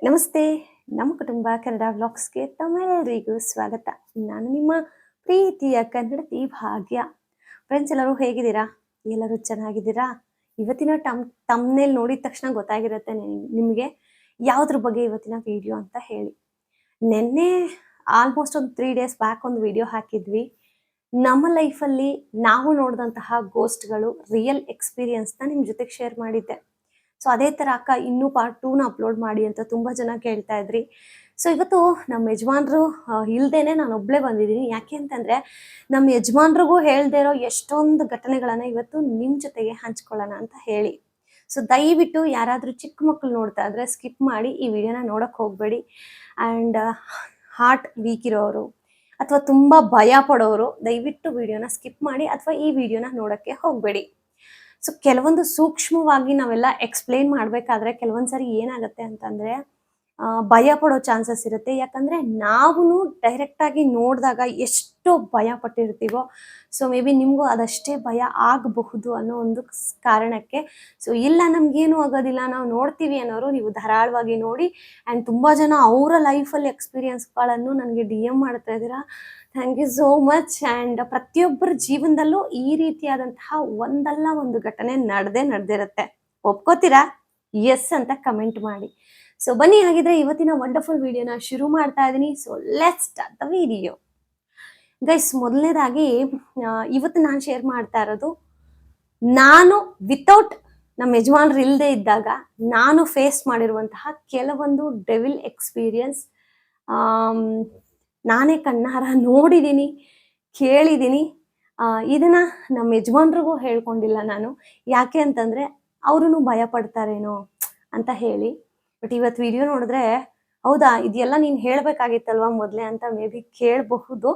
ನಮಸ್ತೆ. ನಮ್ಮ ಕುಟುಂಬ ಕನ್ನಡ ವ್ಲಾಗ್ಸ್‌ಗೆ ತಮ್ಮೆಲ್ಲರಿಗೂ ಸ್ವಾಗತ. ನಾನು ನಿಮ್ಮ ಪ್ರೀತಿಯ ಕನ್ನಡತಿ ಭಾಗ್ಯ. ಫ್ರೆಂಡ್ಸ್ ಎಲ್ಲರೂ ಹೇಗಿದ್ದೀರಾ? ಎಲ್ಲರೂ ಚೆನ್ನಾಗಿದ್ದೀರಾ? ಇವತ್ತಿನ ಥಂಬ್‌ನೇಲ್ ನೋಡಿದ ತಕ್ಷಣ ಗೊತ್ತಾಗಿರುತ್ತೆ ನಿಮಗೆ ಯಾವುದ್ರ ಬಗ್ಗೆ ಇವತ್ತಿನ ವಿಡಿಯೋ ಅಂತ ಹೇಳಿ. ನಿನ್ನೆ ಆಲ್ಮೋಸ್ಟ್ ಒಂದು 3 ಡೇಸ್ ಬ್ಯಾಕ್ ಒಂದು ವಿಡಿಯೋ ಹಾಕಿದ್ವಿ. ನಮ್ಮ ಲೈಫಲ್ಲಿ ನಾವು ನೋಡಿದಂತಹ ಗೋಸ್ಟ್‌ಗಳು ರಿಯಲ್ ಎಕ್ಸ್‌ಪೀರಿಯನ್ಸ್‌ನ ನಿಮ್ಮ ಜೊತೆಗೆ ಶೇರ್ ಮಾಡಿದ್ದೆ. ಸೊ ಅದೇ ಥರ ಅಕ್ಕ ಇನ್ನೂ ಪಾರ್ಟ್ 2ನ ಅಪ್ಲೋಡ್ ಮಾಡಿ ಅಂತ ತುಂಬ ಜನ ಕೇಳ್ತಾ ಇದ್ರಿ. ಸೊ ಇವತ್ತು ನಮ್ಮ ಯಜಮಾನ್ರು ಇಲ್ದೇನೆ ನಾನೊಬ್ಳೇ ಬಂದಿದ್ದೀನಿ. ಯಾಕೆ ಅಂತಂದರೆ ನಮ್ಮ ಯಜಮಾನ್ರಿಗೂ ಹೇಳ್ದೇ ಇರೋ ಎಷ್ಟೊಂದು ಘಟನೆಗಳನ್ನು ಇವತ್ತು ನಿಮ್ಮ ಜೊತೆಗೆ ಹಂಚ್ಕೊಳ್ಳೋಣ ಅಂತ ಹೇಳಿ. ಸೊ ದಯವಿಟ್ಟು ಯಾರಾದರೂ ಚಿಕ್ಕ ಮಕ್ಕಳು ನೋಡ್ತಾ ಇದ್ರೆ ಸ್ಕಿಪ್ ಮಾಡಿ ಈ ವಿಡಿಯೋನ ನೋಡೋಕ್ಕೆ ಹೋಗಬೇಡಿ. ಆ್ಯಂಡ್ ಹಾರ್ಟ್ ವೀಕ್ ಇರೋರು ಅಥವಾ ತುಂಬ ಭಯ ಪಡೋರು ದಯವಿಟ್ಟು ವಿಡಿಯೋನ ಸ್ಕಿಪ್ ಮಾಡಿ ಅಥವಾ ಈ ವಿಡಿಯೋನ ನೋಡೋಕ್ಕೆ ಹೋಗಬೇಡಿ. ಸೊ ಕೆಲವೊಂದು ಸೂಕ್ಷ್ಮವಾಗಿ ನಾವೆಲ್ಲ ಎಕ್ಸ್‌ಪ್ಲೇನ್ ಮಾಡಬೇಕಾದ್ರೆ ಕೆಲವೊಂದು ಸರಿ ಏನಾಗುತ್ತೆ ಅಂತಂದರೆ ಭಯ ಪಡೋ ಚಾನ್ಸಸ್ ಇರುತ್ತೆ. ಯಾಕಂದರೆ ನಾವುನು ಡೈರೆಕ್ಟಾಗಿ ನೋಡಿದಾಗ ಎಷ್ಟು ಭಯ ಪಟ್ಟಿರ್ತೀವೋ, ಸೊ ಮೇ ಬಿ ನಿಮಗೂ ಅದಷ್ಟೇ ಭಯ ಆಗಬಹುದು ಅನ್ನೋ ಒಂದು ಕಾರಣಕ್ಕೆ. ಸೊ ಇಲ್ಲ ನಮಗೇನು ಆಗೋದಿಲ್ಲ, ನಾವು ನೋಡ್ತೀವಿ ಅನ್ನೋರು ನೀವು ಧಾರಾಳವಾಗಿ ನೋಡಿ. ಆ್ಯಂಡ್ ತುಂಬ ಜನ ಅವರ ಲೈಫಲ್ಲಿ ಎಕ್ಸ್ಪೀರಿಯನ್ಸ್ಗಳನ್ನು ನನಗೆ DM ಮಾಡ್ತಾ ಇದ್ದೀರಾ. Thank you so much. And ಪ್ರತಿಯೊಬ್ಬರ ಜೀವನದಲ್ಲೂ ಈ ರೀತಿಯಾದಂತಹ ಒಂದಲ್ಲ ಒಂದು ಘಟನೆ ನಡೆದಿರುತ್ತೆ. ಒಪ್ಕೋತೀರಾ? ಎಸ್ ಅಂತ ಕಮೆಂಟ್ ಮಾಡಿ. ಸೊ ಬನ್ನಿ, ಹಾಗಿದ್ರೆ ಇವತ್ತಿನ ವಂಡರ್ಫುಲ್ ವಿಡಿಯೋನ ಶುರು ಮಾಡ್ತಾ ಇದ್ದೀನಿ. So let's start the video. Guys, ಮೊದಲನೇದಾಗಿ ಇವತ್ತು ನಾನು ಶೇರ್ ಮಾಡ್ತಾ ಇರೋದು ನಾನು ವಿತೌಟ್ ನಮ್ಮ ಯಜಮಾನ್ರು ಇಲ್ಲದೆ ಇದ್ದಾಗ ನಾನು ಫೇಸ್ ಮಾಡಿರುವಂತಹ ಕೆಲವೊಂದು ಡೆವಿಲ್ ಎಕ್ಸ್ಪೀರಿಯನ್ಸ್. ನಾನೇ ಕಣ್ಣಾರ ನೋಡಿದ್ದೀನಿ, ಕೇಳಿದ್ದೀನಿ. ಇದನ್ನ ನಮ್ಮ ಯಜಮಾನ್ರಿಗೂ ಹೇಳ್ಕೊಂಡಿಲ್ಲ ನಾನು. ಯಾಕೆ ಅಂತಂದರೆ ಅವರೂ ಭಯ ಪಡ್ತಾರೇನೋ ಅಂತ ಹೇಳಿ. ಬಟ್ ಇವತ್ತು ವಿಡಿಯೋ ನೋಡಿದ್ರೆ ಹೌದಾ ಇದೆಲ್ಲ ನೀನು ಹೇಳಬೇಕಾಗಿತ್ತಲ್ವಾ ಮೊದಲೇ ಅಂತ ಮೇ ಬಿ ಕೇಳಬಹುದು.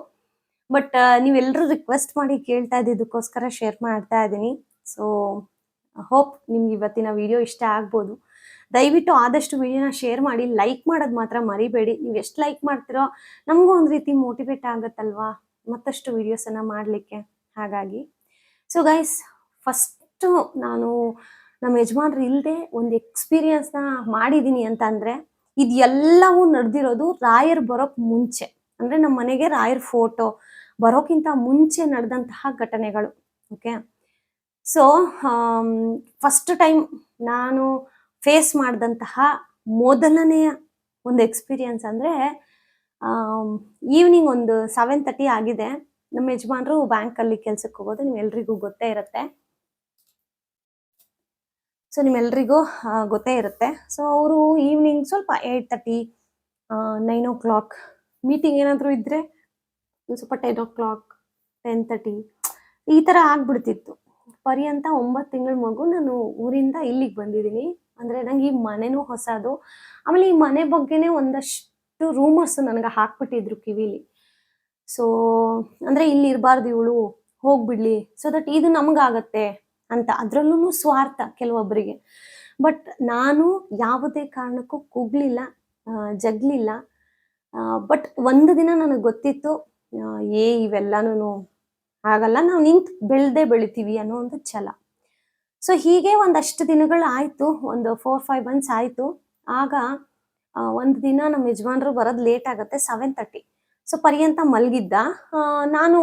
ಬಟ್ ನೀವೆಲ್ಲರೂ ರಿಕ್ವೆಸ್ಟ್ ಮಾಡಿ ಕೇಳ್ತಾ ಇದ್ದಿದ್ದಕ್ಕೋಸ್ಕರ ಶೇರ್ ಮಾಡ್ತಾ ಇದ್ದೀನಿ. ಸೊ ಹೋಪ್ ನಿಮ್ಗೆ ಇವತ್ತಿನ ವಿಡಿಯೋ ಇಷ್ಟ ಆಗ್ಬೋದು. ದಯವಿಟ್ಟು ಆದಷ್ಟು ವಿಡಿಯೋನ ಶೇರ್ ಮಾಡಿ, ಲೈಕ್ ಮಾಡೋದು ಮಾತ್ರ ಮರಿಬೇಡಿ. ನೀವು ಎಷ್ಟು ಲೈಕ್ ಮಾಡ್ತೀರೋ ನಮಗೂ ಒಂದು ರೀತಿ ಮೋಟಿವೇಟ್ ಆಗುತ್ತಲ್ವಾ ಮತ್ತಷ್ಟು ವಿಡಿಯೋಸನ್ನು ಮಾಡಲಿಕ್ಕೆ. ಹಾಗಾಗಿ ಸೊ ಗೈಸ್, ಫಸ್ಟು ನಾನು ನಮ್ಮ ಯಜಮಾನ್ರು ಇಲ್ಲದೆ ಒಂದು ಎಕ್ಸ್ಪೀರಿಯನ್ಸ್ನ ಮಾಡಿದ್ದೀನಿ ಅಂತ ಅಂದರೆ ಇದೆಲ್ಲವೂ ನಡೆದಿರೋದು ರಾಯರ್ ಬರೋಕ್ಕೆ ಮುಂಚೆ. ಅಂದರೆ ನಮ್ಮ ಮನೆಗೆ ರಾಯರ್ ಫೋಟೋ ಬರೋಕ್ಕಿಂತ ಮುಂಚೆ ನಡೆದಂತಹ ಘಟನೆಗಳು. ಓಕೆ, ಸೊ ಫಸ್ಟ್ ಟೈಮ್ ನಾನು ಫೇಸ್ ಮಾಡಿದಂತಹ ಮೊದಲನೆಯ ಒಂದು ಎಕ್ಸ್ಪೀರಿಯನ್ಸ್ ಅಂದರೆ ಈವ್ನಿಂಗ್ ಒಂದು 7:30 ಆಗಿದೆ. ನಮ್ಮ ಯಜಮಾನ್ರು ಬ್ಯಾಂಕಲ್ಲಿ ಕೆಲ್ಸಕ್ಕೆ ಹೋಗೋದು ನಿಮ್ಮೆಲ್ರಿಗೂ ಗೊತ್ತೇ ಇರುತ್ತೆ. ಸೊ ನಿಮ್ಮೆಲ್ರಿಗೂ ಗೊತ್ತೇ ಇರುತ್ತೆ. ಸೊ ಅವರು ಈವ್ನಿಂಗ್ ಸ್ವಲ್ಪ 8:30 9 ಮೀಟಿಂಗ್ ಏನಾದರೂ ಇದ್ದರೆ ಸ್ವಲ್ಪ 10 10:30 ಈ ಥರ ಆಗ್ಬಿಡ್ತಿತ್ತು. ಪರ್ಯಂತ 9 ತಿಂಗಳ ಮಗು ನಾನು ಊರಿಂದ ಇಲ್ಲಿಗೆ ಬಂದಿದ್ದೀನಿ. ಅಂದರೆ ನಂಗೆ ಈ ಮನೆನೂ ಹೊಸದು. ಆಮೇಲೆ ಈ ಮನೆ ಬಗ್ಗೆನೇ ಒಂದಷ್ಟು ರೂಮರ್ಸ್ ನನಗೆ ಹಾಕ್ಬಿಟ್ಟಿದ್ರು ಕಿವಿಲಿ. ಸೊ ಅಂದರೆ ಇಲ್ಲಿ ಇರಬಾರ್ದು ಇವಳು, ಹೋಗ್ಬಿಡ್ಲಿ, ಸೊ ದಟ್ ಇದು ನಮಗಾಗತ್ತೆ ಅಂತ. ಅದರಲ್ಲೂ ಸ್ವಾರ್ಥ ಕೆಲವೊಬ್ಬರಿಗೆ. ಬಟ್ ನಾನು ಯಾವುದೇ ಕಾರಣಕ್ಕೂ ಕುಗ್ಲಿಲ್ಲ, ಜಗ್ಲಿಲ್ಲ. ಬಟ್ ಒಂದು ದಿನ ನನಗೆ ಗೊತ್ತಿತ್ತು, ಇವೆಲ್ಲನೂ ಆಗಲ್ಲ, ನಾವು ನಿಂತು ಬೆಳಿತೀವಿ ಅನ್ನೋ ಒಂದು ಛಲ. ಸೊ ಹೀಗೆ ಒಂದಷ್ಟು ದಿನಗಳು ಆಯಿತು, ಒಂದು 4-5 ಮಂತ್ಸ್ ಆಯಿತು. ಆಗ ಒಂದು ದಿನ ನಮ್ಮ ಯಜಮಾನ್ರು ಬರೋದು ಲೇಟ್ ಆಗುತ್ತೆ, 7:30. ಸೊ ಪರ್ಯಂತ ಮಲಗಿದ್ದ. ನಾನು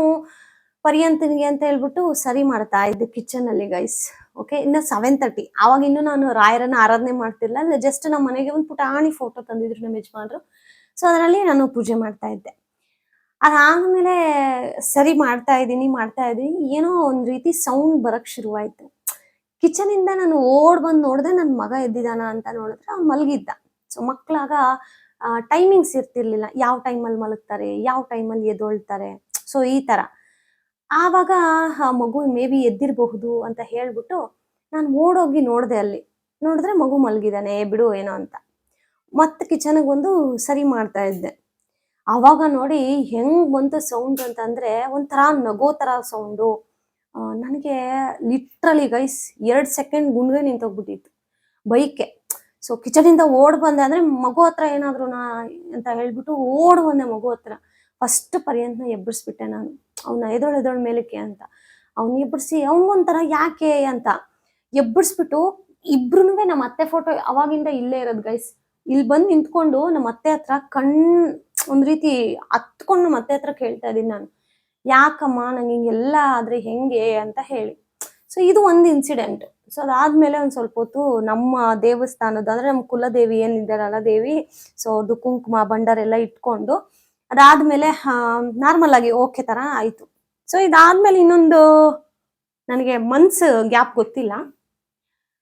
ಪರ್ಯಂತನಿಗೆ ಅಂತ ಹೇಳ್ಬಿಟ್ಟು ಸರಿ ಮಾಡ್ತಾ ಇದ್ದೆ ಕಿಚನಲ್ಲಿ ಗೈಸ್. ಓಕೆ, ಇನ್ನು 7:30 ಆವಾಗ ಇನ್ನೂ ನಾನು ರಾಯರನ್ನ ಆರಾಧನೆ ಮಾಡ್ತಿರ್ಲಿಲ್ಲ. ಜಸ್ಟ್ ನಮ್ಮ ಮನೆಗೆ ಒಂದು ಪುಟಾಣಿ ಫೋಟೋ ತಂದಿದ್ರು ನಮ್ಮ ಯಜಮಾನ್ರು. ಸೊ ಅದರಲ್ಲಿ ನಾನು ಪೂಜೆ ಮಾಡ್ತಾ ಇದ್ದೆ. ಅದಾದಮೇಲೆ ಸರಿ ಮಾಡ್ತಾ ಇದ್ದೀನಿ ಏನೋ ಒಂದು ರೀತಿ ಸೌಂಡ್ ಬರೋಕ್ಕೆ ಶುರುವಾಯಿತು. ಕಿಚನಿಂದ ನಾನು ಬಂದು ನೋಡಿದ್ರೆ ನನ್ನ ಮಗ ಎದ್ದಿದ್ದಾನ ಅಂತ ನೋಡಿದ್ರೆ ಅವ್ನು ಮಲಗಿದ್ದ. ಸೊ ಮಕ್ಕಳಾಗ ಟೈಮಿಂಗ್ಸ್ ಇರ್ತಿರ್ಲಿಲ್ಲ, ಯಾವ ಟೈಮಲ್ಲಿ ಮಲಗ್ತಾರೆ, ಯಾವ ಟೈಮಲ್ಲಿ ಎದ್ದೊಳ್ತಾರೆ, ಸೊ ಈ ಥರ. ಆವಾಗ ಮಗು ಮೇ ಬಿ ಎದ್ದಿರಬಹುದು ಅಂತ ಹೇಳ್ಬಿಟ್ಟು ನಾನು ಓಡೋಗಿ ನೋಡಿದೆ. ಅಲ್ಲಿ ನೋಡಿದ್ರೆ ಮಗು ಮಲಗಿದ್ದಾನೆ, ಬಿಡು ಏನೋ ಅಂತ. ಮತ್ತೆ ಕಿಚನಿಗೆ ಬಂದು ಸರಿ ಮಾಡ್ತಾ ಇದ್ದೆ. ಆವಾಗ ನೋಡಿ ಹೆಂಗೆ ಬಂತು ಸೌಂಡ್ ಅಂತಂದರೆ ಒಂಥರ ನಗೋ ಥರ ಸೌಂಡು. ನನಗೆ ಲಿಟ್ರಲಿ ಗೈಸ್ 2 ಸೆಕೆಂಡ್ ಗುಂಡ್ಗೆ ನಿಂತೋಗ್ಬಿಟ್ಟಿತ್ತು ಬೈಕೆ. ಸೊ ಕಿಚನಿಂದ ಬಂದೆ. ಅಂದರೆ ಮಗು ಹತ್ರ ಏನಾದ್ರು ಅಂತ ಹೇಳ್ಬಿಟ್ಟು ಬಂದೆ ಮಗು ಹತ್ರ. ಫಸ್ಟ್ ಪರ್ಯಂತನ ಎಬ್ಬರಿಸ್ಬಿಟ್ಟೆ ನಾನು, ಅವನ್ನ ಎದೊಳ್ ಮೇಲಕ್ಕೆ ಅಂತ. ಅವ್ನು ಎಬ್ಬರಿಸಿ ಅವನಿಗೊಂಥರ ಯಾಕೆ ಅಂತ ಎಬ್ಬರಿಸ್ಬಿಟ್ಟು ಇಬ್ರು ನಮ್ಮ ಅತ್ತೆ ಫೋಟೋ ಅವಾಗಿಂದ ಇಲ್ಲೇ ಇರೋದು ಗೈಸ್. ಇಲ್ಲಿ ಬಂದು ನಿಂತ್ಕೊಂಡು ನಮ್ಮ ಅತ್ತೆ ಹತ್ರ ಒಂದ್ ರೀತಿ ಹತ್ಕೊಂಡು ನಮ್ಮ ಅತ್ತೆ ಹತ್ರ ಕೇಳ್ತಾ ಇದೀನಿ ನಾನು, ಯಾಕಮ್ಮ ನಂಗೆ ಹಿಂಗೆಲ್ಲ ಆದ್ರೆ ಹೆಂಗೆ ಅಂತ ಹೇಳಿ. ಸೊ ಇದು ಒಂದು ಇನ್ಸಿಡೆಂಟ್. ಸೊ ಅದಾದ್ಮೇಲೆ ಒಂದ್ ಸ್ವಲ್ಪ ಹೊತ್ತು ನಮ್ಮ ದೇವಸ್ಥಾನದ ಅಂದ್ರೆ ನಮ್ಮ ಕುಲದೇವಿ ಏನಿದ್ದಾರಲ್ಲ ದೇವಿ, ಸೊ ಅವ್ರದ್ದು ಕುಂಕುಮ ಭಂಡಾರ ಇಟ್ಕೊಂಡು ಅದಾದ್ಮೇಲೆ ನಾರ್ಮಲ್ ಆಗಿ ಓಕೆ ತರ ಆಯ್ತು. ಸೊ ಇದಾದ್ಮೇಲೆ ಇನ್ನೊಂದು ನನಗೆ ಮಂತ್ಸ್ ಗ್ಯಾಪ್ ಗೊತ್ತಿಲ್ಲ.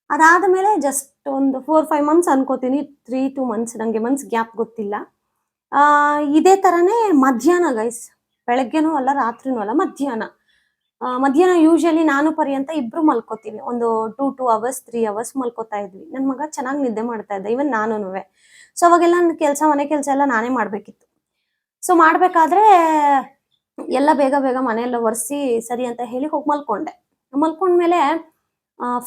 ಅದಾದ್ಮೇಲೆ ಜಸ್ಟ್ ಒಂದು 4-5 ಮಂತ್ಸ್ ಅನ್ಕೋತೀನಿ, 3-2 ಮಂತ್ಸ್, ನಂಗೆ ಮಂತ್ಸ್ ಗ್ಯಾಪ್ ಗೊತ್ತಿಲ್ಲ. ಇದೇ ತರನೇ ಮಧ್ಯಾಹ್ನ ಗೈಸ್, ಬೆಳಗ್ಗೆನೂ ಅಲ್ಲ ರಾತ್ರಿನೂ ಅಲ್ಲ, ಮಧ್ಯಾಹ್ನ ಯೂಶಲಿ ನಾನು ಪರ್ಯಂತ ಇಬ್ರು ಮಲ್ಕೋತೀವಿ. ಒಂದು 2 ಅವರ್ಸ್ 3 ಅವರ್ಸ್ ಮಲ್ಕೋತಾ ಇದ್ವಿ. ನನ್ನ ಮಗ ಚೆನ್ನಾಗಿ ನಿದ್ದೆ ಮಾಡ್ತಾ ಇದ್ದ, ಇವನ್ ನಾನುನುವೆ. ಸೊ ಅವಾಗೆಲ್ಲ ಮನೆ ಕೆಲಸ ಎಲ್ಲ ನಾನೇ ಮಾಡ್ಬೇಕಿತ್ತು. ಸೊ ಮಾಡ್ಬೇಕಾದ್ರೆ ಎಲ್ಲ ಬೇಗ ಬೇಗ ಮನೆಯೆಲ್ಲ ಒರೆಸಿ ಸರಿ ಅಂತ ಹೇಳಿ ಹೋಗಿ ಮಲ್ಕೊಂಡ್ಮೇಲೆ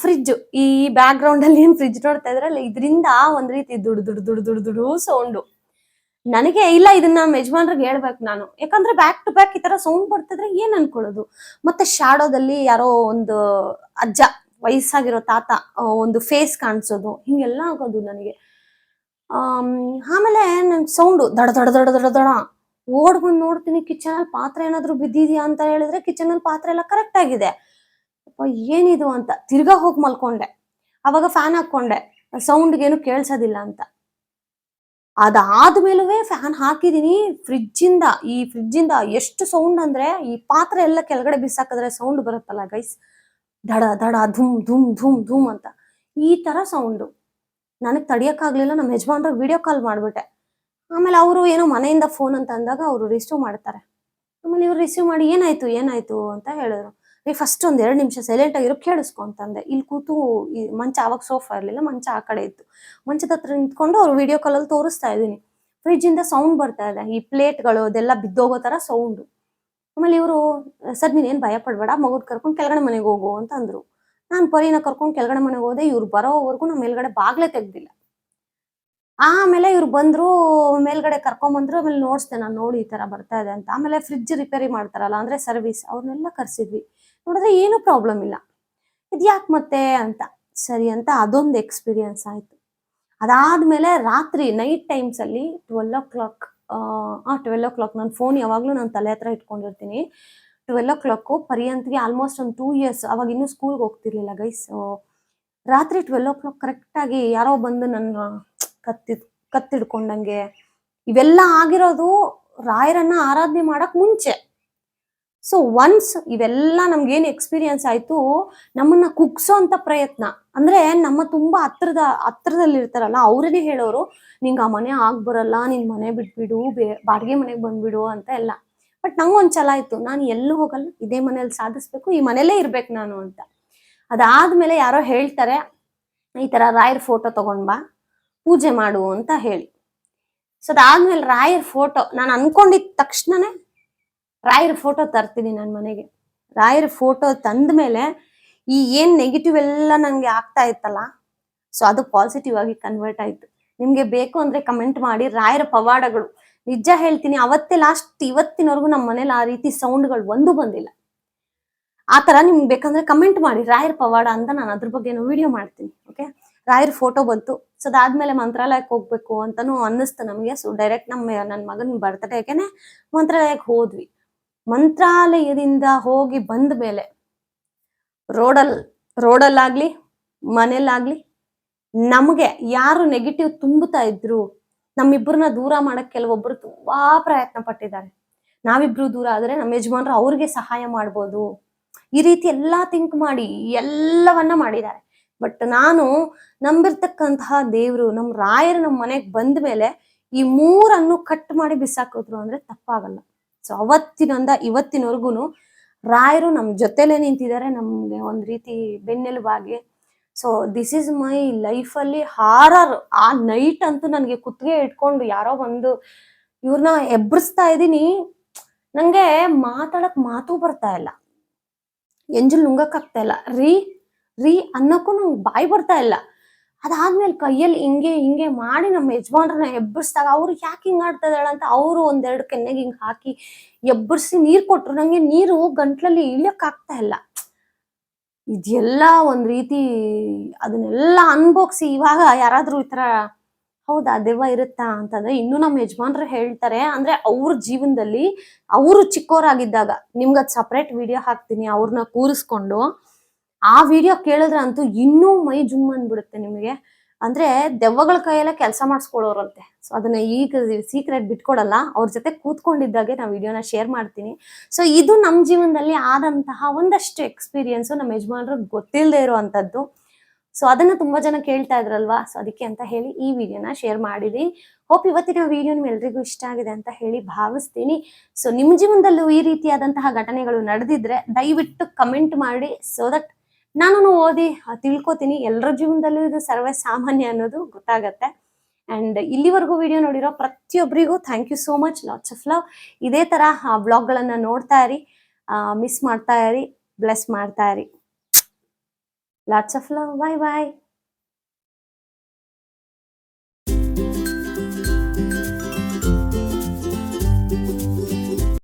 ಫ್ರಿಜ್, ಈ ಬ್ಯಾಕ್ ಗ್ರೌಂಡ್ ಅಲ್ಲಿ ಏನ್ ಫ್ರಿಜ್ ನೋಡ್ತಾ ಇದ್ರಲ್ಲ, ಇದರಿಂದ ಒಂದ್ ರೀತಿ ದುಡು ಸೌಂಡು. ನನಗೆ ಇಲ್ಲ, ಇದನ್ನ ನಮ್ಮ ಯಜಮಾನ್ರಿಗೆ ಹೇಳ್ಬೇಕು ನಾನು, ಯಾಕಂದ್ರೆ ಬ್ಯಾಕ್ ಟು ಬ್ಯಾಕ್ ಈ ತರ ಸೌಂಡ್ ಬರ್ತಿದ್ರೆ ಏನ್ ಅನ್ಕೊಳ್ಳೋದು. ಮತ್ತೆ ಶಾಡೋದಲ್ಲಿ ಯಾರೋ ಒಂದು ಅಜ್ಜ, ವಯಸ್ಸಾಗಿರೋ ತಾತ ಒಂದು ಫೇಸ್ ಕಾಣಿಸೋದು, ಹಿಂಗೆಲ್ಲ ಆಗೋದು ನನಗೆ. ಆಮೇಲೆ ನನ್ ಸೌಂಡು ದಡ ಓಡ್ ಬಂದ್ ನೋಡ್ತೀನಿ, ಕಿಚನ್ ಅಲ್ಲಿ ಪಾತ್ರೆ ಏನಾದ್ರು ಬಿದ್ದಿದ್ಯಾ ಅಂತ ಹೇಳಿದ್ರೆ ಕಿಚನ್ ಅಲ್ಲಿ ಪಾತ್ರೆ ಎಲ್ಲ ಕರೆಕ್ಟ್ ಆಗಿದೆ. ಏನಿದು ಅಂತ ತಿರ್ಗಾ ಹೋಗಿ ಮಲ್ಕೊಂಡೆ. ಅವಾಗ ಫ್ಯಾನ್ ಹಾಕೊಂಡೆ, ಸೌಂಡ್ಗೇನು ಕೇಳ್ಸೋದಿಲ್ಲ ಅಂತ. ಅದಾದ್ಮೇಲೂ ಫ್ಯಾನ್ ಹಾಕಿದೀನಿ. ಈ ಫ್ರಿಜ್ ಇಂದ ಎಷ್ಟು ಸೌಂಡ್ ಅಂದ್ರೆ, ಈ ಪಾತ್ರೆ ಎಲ್ಲ ಕೆಳಗಡೆ ಬಿಸಾಕಿದ್ರೆ ಸೌಂಡ್ ಬರುತ್ತಲ್ಲ ಗೈಸ್, ದಡ ದಡ ಧೂಮ್ ಧೂಮ್ ಧೂಮ್ ಧೂಮ್ ಅಂತ ಈ ತರ ಸೌಂಡು. ನನಗ್ ತಡಿಯಕ್ಕಾಗ್ಲಿಲ್ಲ, ನಮ್ಮ ಯಜಮಾನ್ರಿಗೆ ವಿಡಿಯೋ ಕಾಲ್ ಮಾಡ್ಬಿಟ್ಟೆ. ಆಮೇಲೆ ಅವರು ಏನೋ ಮನೆಯಿಂದ ಫೋನ್ ಅಂತ ಅಂದಾಗ ಅವರು ರಿಸೀವ್ ಮಾಡ್ತಾರೆ. ಆಮೇಲೆ ಇವ್ರು ರಿಸೀವ್ ಮಾಡಿ ಏನಾಯ್ತು ಅಂತ ಹೇಳಿದ್ರು. ಫಸ್ಟ್ ಒಂದ್ 2 ನಿಮಿಷ ಸೈಲೆಂಟ್ ಆಗಿರೋ, ಕೇಳಿಸ್ಕೊ ಅಂತಂದೆ. ಇಲ್ಲಿ ಕೂತು ಈ ಮಂಚ, ಅವಾಗ ಸೋಫಾ ಇರ್ಲಿಲ್ಲ, ಮಂಚ ಆ ಕಡೆ ಇತ್ತು. ಮಂಚದ ಹತ್ರ ನಿಂತ್ಕೊಂಡು ಅವ್ರು ವಿಡಿಯೋ ಕಾಲಲ್ಲಿ ತೋರಿಸ್ತಾ ಇದೀನಿ. ಫ್ರಿಜ್ ಇಂದ ಸೌಂಡ್ ಬರ್ತಾ ಇದೆ, ಈ ಪ್ಲೇಟ್ಗಳು ಅದೆಲ್ಲ ಬಿದ್ದೋಗೋ ತರ ಸೌಂಡು. ಆಮೇಲೆ ಇವರು, ಸರ್ ನೀನೇನ್ ಭಯ ಪಡ್ಬೇಡ, ಮಗುದ್ ಕರ್ಕೊಂಡು ಕೆಳಗಡೆ ಮನೆಗೆ ಹೋಗು ಅಂತ ಅಂದ್ರು. ನಾನ್ ಪರಿನ ಕರ್ಕೊಂಡು ಕೆಳಗಡೆ ಮನೆಗೆ ಹೋದೆ. ಇವ್ರು ಬರೋವರೆಗೂ ನಮ್ಮ ಮೇಲ್ಗಡೆ ಬಾಗ್ಲೇ ತೆಗ್ದಿಲ್ಲ. ಆಮೇಲೆ ಇವ್ರು ಬಂದ್ರು, ಮೇಲ್ಗಡೆ ಕರ್ಕೊಂಬಂದ್ರು. ಆಮೇಲೆ ನೋಡ್ಸ್ದೆ ನಾನು, ನೋಡಿ ಈ ತರ ಬರ್ತಾ ಇದೆ ಅಂತ. ಆಮೇಲೆ ಫ್ರಿಜ್ ರಿಪೇರಿ ಮಾಡ್ತಾರಲ್ಲ, ಅಂದ್ರೆ ಸರ್ವಿಸ್, ಅವ್ರನ್ನೆಲ್ಲ ಕರ್ಸಿದ್ವಿ. ನೋಡಿದ್ರೆ ಏನು ಪ್ರಾಬ್ಲಮ್ ಇಲ್ಲ. ಇದ್ಯಾಕ್ ಮತ್ತೆ ಅಂತ, ಸರಿ ಅಂತ ಅದೊಂದು ಎಕ್ಸ್ಪೀರಿಯನ್ಸ್ ಆಯ್ತು. ಅದಾದ್ಮೇಲೆ ರಾತ್ರಿ ನೈಟ್ ಟೈಮ್ಸ್ ಅಲ್ಲಿ 12 o'clock ನನ್ನ ಫೋನ್ ಯಾವಾಗ್ಲೂ ನಾನು ತಲೆ ಹತ್ರ ಇಟ್ಕೊಂಡಿರ್ತೀನಿ. 12 o'clock ಪರ್ಯಂತ್ಗೆ ಆಲ್ಮೋಸ್ಟ್ ಒಂದು 2 years, ಅವಾಗ ಇನ್ನೂ ಸ್ಕೂಲ್ಗೆ ಹೋಗ್ತಿರ್ಲಿಲ್ಲ ಗೈಸ್. ರಾತ್ರಿ 12 o'clock ಕರೆಕ್ಟ್ ಆಗಿ ಯಾರೋ ಬಂದು ನನ್ನ ಕತ್ತಿಡ್ಕೊಂಡಂಗೆ. ಇವೆಲ್ಲ ಆಗಿರೋದು ರಾಯರನ್ನ ಆರಾಧನೆ ಮಾಡಕ್ ಮುಂಚೆ. ಸೊ ಒನ್ಸ್ ಇವೆಲ್ಲ ನಮ್ಗೇನು ಎಕ್ಸ್ಪೀರಿಯನ್ಸ್ ಆಯ್ತು, ನಮ್ಮನ್ನ ಕುಗ್ಸೋ ಅಂತ ಪ್ರಯತ್ನ. ಅಂದ್ರೆ ನಮ್ಮ ತುಂಬಾ ಹತ್ರದಲ್ಲಿ ಇರ್ತಾರಲ್ಲ, ಅವ್ರನ್ನೇ ಹೇಳೋರು, ನಿಂಗೆ ಆ ಮನೆ ಬರಲ್ಲ, ನಿನ್ ಮನೆ ಬಿಟ್ಬಿಡು, ಬಾಡಿಗೆ ಮನೆಗೆ ಬಂದ್ಬಿಡು ಅಂತ ಎಲ್ಲ. ಬಟ್ ನಂಗೊಂದ್ ಛಲ ಆಯ್ತು, ನಾನು ಎಲ್ಲೂ ಹೋಗಲ್ಲ, ಇದೇ ಮನೇಲಿ ಸಾಧಿಸ್ಬೇಕು, ಈ ಮನೇಲೇ ಇರ್ಬೇಕು ನಾನು ಅಂತ. ಅದಾದ್ಮೇಲೆ ಯಾರೋ ಹೇಳ್ತಾರೆ, ಈ ತರ ರಾಯರ್ ಫೋಟೋ ತಗೊಂಡ್ ಬಾ, ಪೂಜೆ ಮಾಡು ಅಂತ ಹೇಳಿ. ಸೊ ಅದಾದ್ಮೇಲೆ ರಾಯರ್ ಫೋಟೋ ನಾನು ಅನ್ಕೊಂಡಿದ ತಕ್ಷಣನೇ ರಾಯರ್ ಫೋಟೋ ತರ್ತೀನಿ ನನ್ನ ಮನೆಗೆ. ರಾಯರ್ ಫೋಟೋ ತಂದ್ಮೇಲೆ ಈ ಏನ್ ನೆಗೆಟಿವ್ ಎಲ್ಲ ನಂಗೆ ಆಗ್ತಾ ಇತ್ತಲ್ಲ, ಸೊ ಅದು ಪಾಸಿಟಿವ್ ಆಗಿ ಕನ್ವರ್ಟ್ ಆಯ್ತು. ನಿಮ್ಗೆ ಬೇಕು ಅಂದ್ರೆ ಕಮೆಂಟ್ ಮಾಡಿ. ರಾಯರ ಪವಾಡಗಳು ನಿಜ ಹೇಳ್ತೀನಿ, ಅವತ್ತೇ ಲಾಸ್ಟ್, ಇವತ್ತಿನವರೆಗೂ ನಮ್ಮ ಮನೇಲಿ ಆ ರೀತಿ ಸೌಂಡ್ಗಳು ಒಂದು ಬಂದಿಲ್ಲ. ಆ ತರ ನಿಮ್ಗೆ ಬೇಕಂದ್ರೆ ಕಮೆಂಟ್ ಮಾಡಿ ರಾಯರ್ ಪವಾಡ ಅಂತ, ನಾನು ಅದ್ರ ಬಗ್ಗೆ ವಿಡಿಯೋ ಮಾಡ್ತೀನಿ. ಓಕೆ, ರಾಯರ್ ಫೋಟೋ ಬಂತು. ಸೊ ಅದಾದ್ಮೇಲೆ ಮಂತ್ರಾಲಯಕ್ಕೆ ಹೋಗ್ಬೇಕು ಅಂತಾನು ಅನ್ನಿಸ್ತು ನಮ್ಗೆ. ಸೊ ಡೈರೆಕ್ಟ್ ನನ್ನ ಮಗನ ಬರ್ತಡೇಗೆನೆ ಮಂತ್ರಾಲಯಕ್ಕೆ ಹೋದ್ವಿ. ಮಂತ್ರಾಲಯದಿಂದ ಹೋಗಿ ಬಂದ ಮೇಲೆ ರೋಡಲ್ಲಾಗ್ಲಿ ಮನೇಲಾಗ್ಲಿ ನಮ್ಗೆ ಯಾರು ನೆಗೆಟಿವ್ ತುಂಬುತ್ತಾ ಇದ್ರು, ನಮ್ಮಿಬ್ಬರನ್ನ ದೂರ ಮಾಡಕ್ ಕೆಲವೊಬ್ರು ತುಂಬಾ ಪ್ರಯತ್ನ ಪಟ್ಟಿದ್ದಾರೆ. ನಾವಿಬ್ರು ದೂರ ಆದ್ರೆ ನಮ್ಮ ಯಜಮಾನ್ರು ಅವ್ರಿಗೆ ಸಹಾಯ ಮಾಡ್ಬೋದು, ಈ ರೀತಿ ಎಲ್ಲಾ ಥಿಂಕ್ ಮಾಡಿ ಎಲ್ಲವನ್ನ ಮಾಡಿದ್ದಾರೆ. ಬಟ್ ನಾನು ನಂಬಿರ್ತಕ್ಕಂತಹ ದೇವ್ರು, ನಮ್ ರಾಯರು ನಮ್ಮ ಮನೆಗ್ ಬಂದ ಮೇಲೆ ಈ 3 ಕಟ್ ಮಾಡಿ ಬಿಸಾಕಿದ್ರು ಅಂದ್ರೆ ತಪ್ಪಾಗಲ್ಲ. ಸೊ ಅವತ್ತಿನಿಂದ ಇವತ್ತಿನವರೆಗೂ ರಾಯರು ನಮ್ ಜೊತೆಲೆ ನಿಂತಿದ್ದಾರೆ, ನಮ್ಗೆ ಒಂದ್ ರೀತಿ ಬೆನ್ನೆಲುಬಾಗಿ. So this is my life ಅಲ್ಲಿ ಹಾರರ್. ಆ ನೈಟ್ ಅಂತೂ ನನ್ಗೆ ಕುತ್ತಿಗೆ ಇಟ್ಕೊಂಡು ಯಾರೋ ಒಂದು ಇವ್ರನ್ನ ಎಬ್ಬರಿಸ್ತಾ ಇದೀನಿ. ನಂಗೆ ಮಾತಾಡಕ್ ಮಾತು ಬರ್ತಾ ಇಲ್ಲ, ಎಂಜಲ್ ನುಂಗಕ್ ಆಗ್ತಾ ಇಲ್ಲ, ರೀ ಅನ್ನಕ್ಕೂ ನಂಗೆ ಬಾಯಿ ಬರ್ತಾ ಇಲ್ಲ. ಅದಾದ್ಮೇಲೆ ಕೈಯಲ್ಲಿ ಹಿಂಗೆ ಮಾಡಿ ನಮ್ಮ ಯಜಮಾನ್ರನ್ನ ಎಬ್ಬರಿಸಿದಾಗ ಅವ್ರು ಯಾಕೆ ಹಿಂಗ್ ಆಡ್ತಾ ಇದ್ದಾಳ ಅಂತ ಅವರು 1-2 ಕೆನ್ನೆಗೆ ಹಿಂಗ್ ಹಾಕಿ ಎಬ್ಬರಿಸಿ ನೀರ್ ಕೊಟ್ರು. ನಂಗೆ ನೀರು ಗಂಟ್ಲಲ್ಲಿ ಇಳಿಯಕ್ ಆಗ್ತಾ ಇಲ್ಲ. ಇದೆಲ್ಲ ಒಂದ್ ರೀತಿ ಅದನ್ನೆಲ್ಲ ಅನ್ಭೋಗ್ಸಿ ಇವಾಗ ಯಾರಾದ್ರೂ ಈ ತರ ಹೌದಾ ದೆವ್ವ ಇರುತ್ತಾ ಅಂತಂದ್ರೆ ಇನ್ನು ನಮ್ಮ ಯಜಮಾನ್ರು ಹೇಳ್ತಾರೆ. ಅಂದ್ರೆ ಅವ್ರ ಜೀವನದಲ್ಲಿ ಅವರು ಚಿಕ್ಕವರಾಗಿದ್ದಾಗ ನಿಮ್ಗದ್ ಸಪ್ರೇಟ್ ವಿಡಿಯೋ ಹಾಕ್ತೀನಿ ಅವ್ರನ್ನ ಕೂರಿಸ್ಕೊಂಡು. ಆ ವಿಡಿಯೋ ಕೇಳಿದ್ರೆ ಅಂತೂ ಇನ್ನೂ ಮೈ ಜುಮ್ ಅಂದ್ಬಿಡುತ್ತೆ ನಿಮಗೆ. ಅಂದ್ರೆ ದೆವ್ವಗಳ ಕೈಯಲ್ಲೇ ಕೆಲಸ ಮಾಡಿಸ್ಕೊಳ್ಳೋರಂತೆ. ಸೊ ಅದನ್ನ ಈಗ ಸೀಕ್ರೆಟ್ ಬಿಟ್ಕೊಡಲ್ಲ. ಅವ್ರ ಜೊತೆ ಕೂತ್ಕೊಂಡಿದ್ದಾಗೆ ನಾವು ವಿಡಿಯೋನ ಶೇರ್ ಮಾಡ್ತೀನಿ. ಸೊ ಇದು ನಮ್ಮ ಜೀವನದಲ್ಲಿ ಆದಂತಹ ಒಂದಷ್ಟು ಎಕ್ಸ್ಪೀರಿಯನ್ಸು ನಮ್ಮ ಯಜಮಾನ್ರಿಗೆ ಗೊತ್ತಿಲ್ಲದೆ ಇರುವಂತದ್ದು. ಸೊ ಅದನ್ನ ತುಂಬಾ ಜನ ಕೇಳ್ತಾ ಇದ್ರಲ್ವಾ, ಸೊ ಅದಕ್ಕೆ ಅಂತ ಹೇಳಿ ಈ ವಿಡಿಯೋನ ಶೇರ್ ಮಾಡಿದೀನಿ. ಹೋಪ್ ಇವತ್ತಿನ ವಿಡಿಯೋ ನಿಮ್ಮೆಲ್ರಿಗೂ ಇಷ್ಟ ಆಗಿದೆ ಅಂತ ಹೇಳಿ ಭಾವಿಸ್ತೀನಿ. ಸೊ ನಿಮ್ಮ ಜೀವನದಲ್ಲೂ ಈ ರೀತಿಯಾದಂತಹ ಘಟನೆಗಳು ನಡೆದಿದ್ರೆ ದಯವಿಟ್ಟು ಕಮೆಂಟ್ ಮಾಡಿ, ಸೊ ದಟ್ ನಾನು ಓದಿ ತಿಳ್ಕೊತೀನಿ. ಎಲ್ಲರ ಜೀವನದಲ್ಲೂ ಇದು ಸರ್ವೇ ಸಾಮಾನ್ಯ ಅನ್ನೋದು ಗೊತ್ತಾಗತ್ತೆ. ಅಂಡ್ ಇಲ್ಲಿವರೆಗೂ ವಿಡಿಯೋ ನೋಡಿರೋ ಪ್ರತಿಯೊಬ್ಬರಿಗೂ thank you so much, lots of love. ಇದೇ ತರ ವ್ಲಾಗ್ಗಳನ್ನ ನೋಡ್ತಾ ಇರಿ, ಮಿಸ್ ಮಾಡ್ತಾ ಇರಿ, ಬ್ಲೆಸ್ ಮಾಡ್ತಾ ಇರಿ. Lots of love. Bye bye.